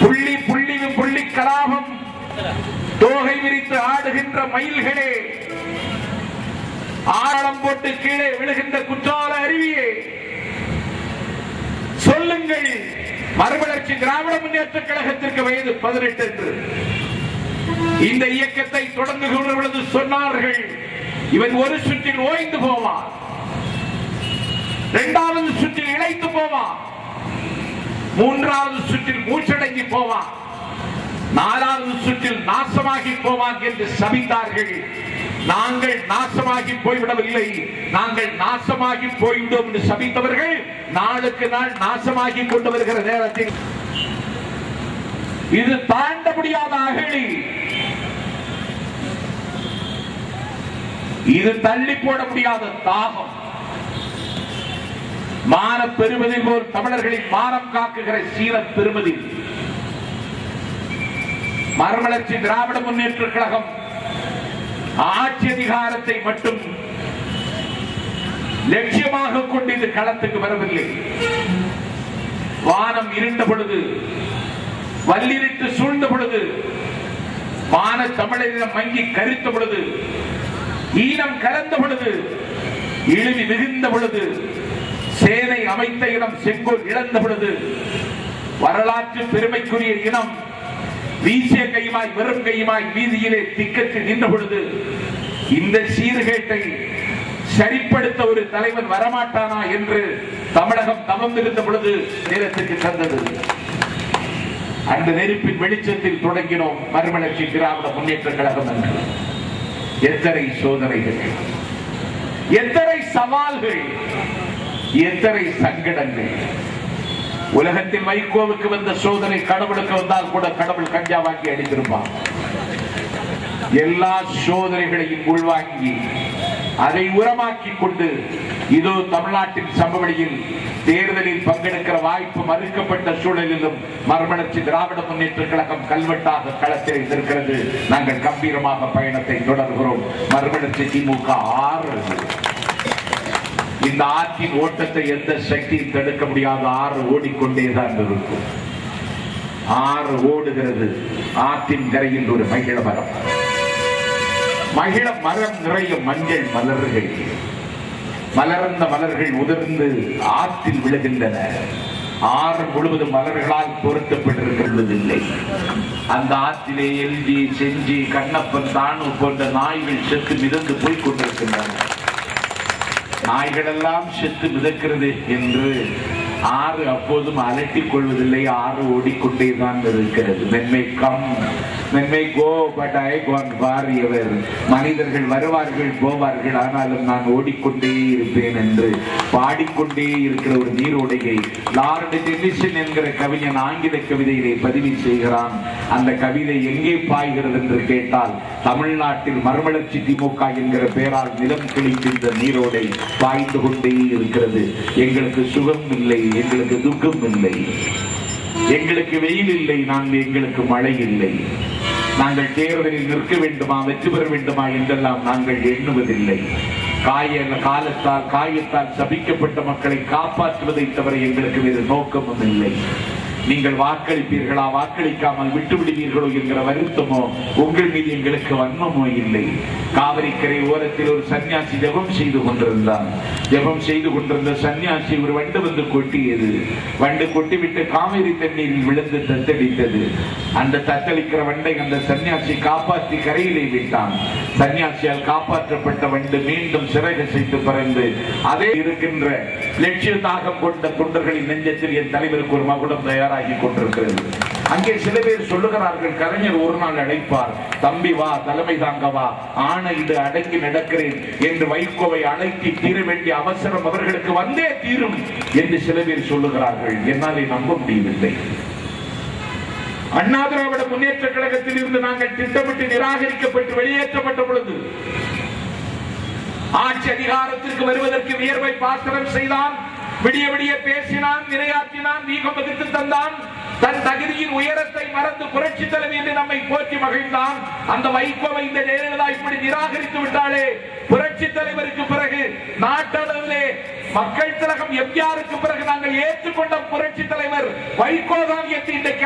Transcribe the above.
புள்ளி புள்ளியும் புள்ளி கலாபம் தோகை விரித்து ஆடுகின்ற மயில்களே, ஆழம் போட்டு கீழே விழுகின்ற குற்றால அருவியே, சொல்லுங்கள், மறுமலர்ச்சி திராவிட முன்னேற்ற கழகத்திற்கு வயது 18 என்று இந்த இயக்கத்தை தொடங்குகின்ற பொழுது சொன்னார்கள், இவன் ஒரு சுற்றில் ஓய்ந்து போவான், இரண்டாவது சுற்றில் இழைத்து போவான், மூன்றாவது சுற்றில் மூச்சடங்கி போவான், நாலாவது சுற்றில் நாசமாகி போவான் என்று சபித்தார்கள். நாங்கள் நாசமாகி போய்விடவில்லை, நாங்கள் நாசமாகி போய்விடும் என்று சபித்தவர்கள் நாளுக்கு நாள் நாசமாகி கொண்டு வருகிற நேரத்தில் இது தாண்ட முடியாத அகழி, இது தள்ளி போட முடியாத தாகம். மான பெருமதி போல் தமிழர்களின் மானம் காக்குகிற சீர பெருமதி மறுமலர்ச்சி திராவிட முன்னேற்ற கழகம் ஆட்சி அதிகாரத்தை மட்டும் லட்சியமாக கொண்டு இது களத்துக்கு வரவில்லை. வானம் இருண்ட பொழுது, வல்லிருட்டு சூழ்ந்த பொழுது, மான தமிழரிடம் மங்கி கரித்த பொழுது, ஈனம் கலந்த பொழுது, இழிவு மிகுந்த பொழுது, சேனை அமைத்த இனம் செங்கோல் இழந்த பொழுது, வரலாற்று பெருமைக்குரிய இனம் வீசிய கையுமாய் வெறும் கையுமாய் வீதியிலே திக்கற்று நின்ற பொழுது, இந்த சீர்கேட்டை சரிப்படுத்த ஒரு தலைவன் வரமாட்டானா என்று தமிழகம் தவம் இருந்த பொழுது நேரத்திற்கு தந்தது. அந்த நெருப்பின் வெளிச்சத்தில் தொடங்கினோம் மறுமலர்ச்சி திராவிட முன்னேற்ற கழகம் என்று. எத்தனை சோதனைகள், எத்தனை சவால்கள், எத்தனை சங்கடங்கள். உலகத்தில் வைகோவுக்கு வந்த சோதனை கடவுளுக்கு வந்தால் கூட கடவுள் கஞ்சா வாங்கி அடித்திருப்பான். எல்லா சோதனைகளையும் உள்வாங்கி அதை உரமாக்கி கொண்டு இதோ தமிழ்நாட்டின் சமவெளியில் தேர்தலில் பங்கெடுக்கிற வாய்ப்பு மறுக்கப்பட்ட சூழலிலும் மறுமலர்ச்சி திராவிட முன்னேற்ற கழகம் கல்வெட்டாக களத்தில் இருக்கிறது. நாங்கள் கம்பீரமாக பயணத்தை தொடர்கிறோம். மறுமலர்ச்சி திமுக 6. இந்த ஆற்றின் ஓட்டத்தை எந்த சக்தியும் தடுக்க முடியாத 6 ஓடிக்கொண்டேதான் இருக்கும். 6 ஓடுகிறது. ஆற்றின் கரையில் ஒரு மகிழ மரம், மகிழ மரம் நிறைய மஞ்சள் மலர்கள், மலர்ந்த மலர்கள் உதிர்ந்து ஆற்றில் விழுகின்றன. 6 முழுவதும் மலர்களால் பொருத்தப்பட்டிருக்கிறதில்லை. அந்த ஆற்றிலே எல்ஜி, செஞ்சி, கண்ணப்பன், தானு போன்ற நாய்கள் செத்து மிதந்து போய் கொண்டிருக்கின்றன. நாய்கள் எல்லாம் செத்து மிதக்கிறது என்று 6 அப்போதும் அலட்டிக் கொள்வதில்லை. 6 ஓடிக்கொண்டேதான் இருக்கிறது. மனிதர்கள் வருவார்கள் போவார்கள், ஆனாலும் நான் ஓடிக்கொண்டே இருப்பேன் என்று பாடிக்கொண்டே இருக்கிற ஒரு நீரோடையை லார்ட் டெனிசன் என்கிற கவிஞன் ஆங்கில கவிதையிலே பதிவு செய்கிறான். அந்த கவிதை எங்கே பாய்கிறது என்று கேட்டால், தமிழ்நாட்டில் மறுமலர்ச்சி திமுக என்கிற பெயரால் நிலம் கிழிக்கின்ற நீரோடை பாய்ந்து கொண்டே இருக்கிறது. எங்களுக்கு சுகம் இல்லை, எங்களுக்கு துக்கம் இல்லை, எங்களுக்கு வெயில் இல்லை, எங்களுக்கு மழை இல்லை. நாங்கள் தேர்தலில் நிற்க வேண்டுமா, வெற்றி பெற வேண்டுமா என்றெல்லாம் நாங்கள் எண்ணுவதில்லை. காயத்தால் சபிக்கப்பட்ட மக்களை காப்பாற்றுவதை தவிர எங்களுக்கு வேறு நோக்கமும் இல்லை. நீங்கள் வாக்களிப்பீர்களா, வாக்களிக்காமல் விட்டுவிடுவீர்களோ என்கிற வருத்தமோ உங்கள் மீது எங்களுக்கு வன்மமோ இல்லை. காவிரிக்கரை ஓரத்தில் ஒரு சன்னியாசி ஜெபம் செய்து கொண்டிருந்தான். ஜெபம் செய்து கொண்டிருந்த சன்னியாசி ஒரு வண்டு வந்து கொட்டியது. வண்டு கொட்டிவிட்டு காவிரி தண்ணீரில் விழுந்து தத்தளித்தது. அந்த தத்தளிக்கிற வண்டை அந்த சன்னியாசி காப்பாற்றி கரையிலே விட்டான். சன்னியாசியால் காப்பாற்றப்பட்ட வண்டு மீண்டும் சிறகசைத்து பறந்து அதே இருக்கின்ற லட்சிய தாகம் கொண்ட தொண்டர்களின் நெஞ்சத்தில் என் தலைவருக்கு ஒரு மகுடம் தயாராகி கொண்டிருக்கிறது. அங்கே சில பேர் சொல்லுகிறார்கள், கலைஞர் ஒரு நாள் அழைப்பார், தம்பி வா, தலைமை தாங்க வா, ஆணையிடு அடங்கி நடக்கிறேன் என்று வைகோவை அழைத்து தீர வேண்டிய அவசரம் அவர்களுக்கு வந்தே தீரும் என்று சில பேர் சொல்லுகிறார்கள். என்னாலே நம்ப முடியவில்லை. அண்ணா திராவிட முன்னேற்ற கழகத்தில் இருந்து நாங்கள் திட்டமிட்டு நிராகரிக்கப்பட்டு வெளியேற்றப்பட்ட பொழுது ஆட்சி அதிகாரத்திற்கு வருவதற்கு வியர்வை பாத்திரம் செய்தான், விடிய விடிய பேசினான், நிலையாற்றினான், நீகம் வகுத்து தந்தான், தன் தகுதியின் உயரத்தை மறந்து புரட்சி தலைவி என்று நம்மை போற்றி மகிழ்ந்தான். அந்த வைகோவை இந்த ஜெயலலிதா இப்படி நிராகரித்து விட்டாலே, புரட்சி தலைவருக்கு பிறகு நாட்டளவிலே மக்கள் திலகம் எம்ஜிஆருக்கு பிறகு நாங்கள் ஏற்றுக்கொண்ட புரட்சி தலைவர் வைகோதான் என்று இன்றைக்கு